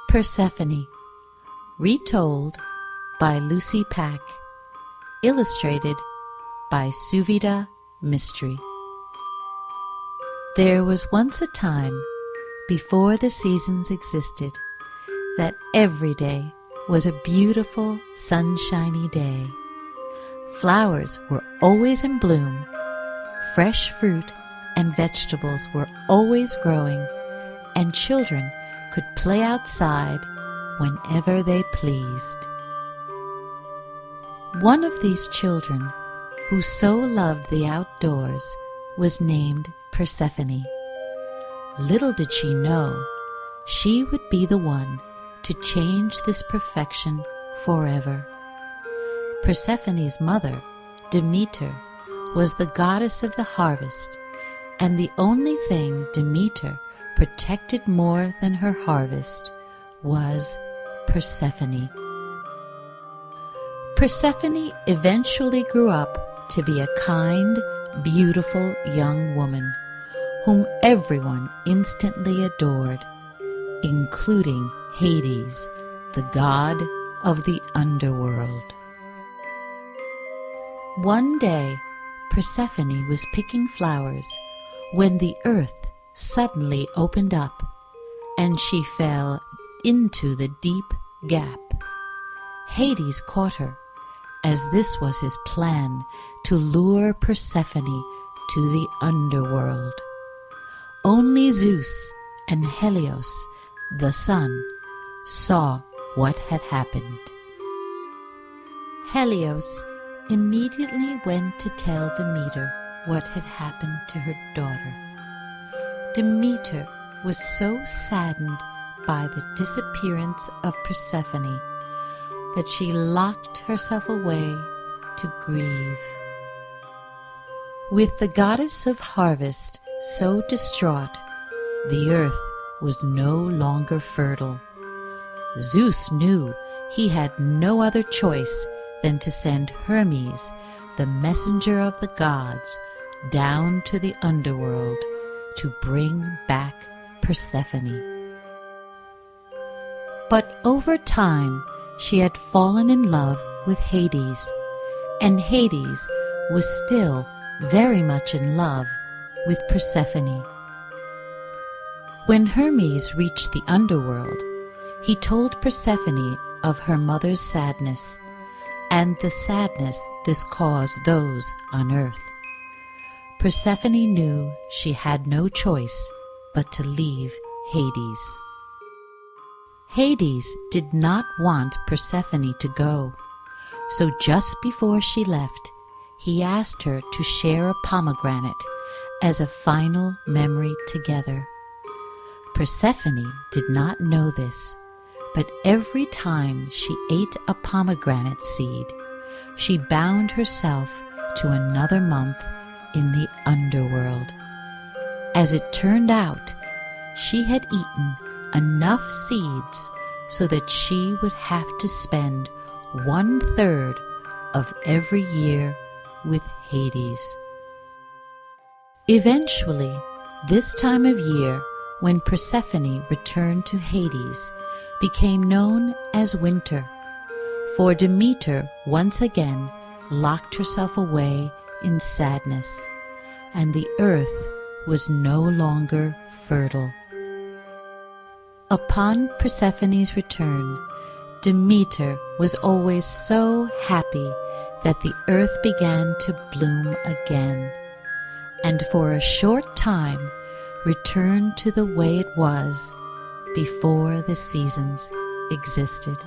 Persephone, retold by Lucy Pack, illustrated by Suvida Mystery. There was once a time, before the seasons existed, that every day was a beautiful, sunshiny day. Flowers were always in bloom, fresh fruit and vegetables were always growing, and children could play outside whenever they pleased. One of these children, who so loved the outdoors, was named Persephone. Little did she know she would be the one to change this perfection forever. Persephone's mother, Demeter, was the goddess of the harvest, and the only thing Demeter protected more than her harvest was Persephone. Persephone eventually grew up to be a kind, beautiful young woman whom everyone instantly adored, including Hades, the god of the underworld. One day, Persephone was picking flowers when the earth suddenly opened up, and she fell into the deep gap. Hades caught her, as this was his plan to lure Persephone to the underworld. Only Zeus and Helios, the sun, saw what had happened. Helios immediately went to tell Demeter what had happened to her daughter. Demeter was so saddened by the disappearance of Persephone that she locked herself away to grieve. With the goddess of harvest so distraught, the earth was no longer fertile. Zeus knew he had no other choice than to send Hermes, the messenger of the gods, down to the underworld to bring back Persephone. But over time, she had fallen in love with Hades, and Hades was still very much in love with Persephone. When Hermes reached the underworld, he told Persephone of her mother's sadness and the sadness this caused those on earth. Persephone knew she had no choice but to leave Hades. Hades did not want Persephone to go, so just before she left, he asked her to share a pomegranate as a final memory together. Persephone did not know this, but every time she ate a pomegranate seed, she bound herself to another month in the underworld. As it turned out, she had eaten enough seeds so that she would have to spend 1/3 of every year with Hades. Eventually, this time of year, when Persephone returned to Hades, became known as winter, for Demeter once again locked herself away in sadness, and the earth was no longer fertile. Upon Persephone's return, Demeter was always so happy that the earth began to bloom again, and for a short time returned to the way it was before the seasons existed.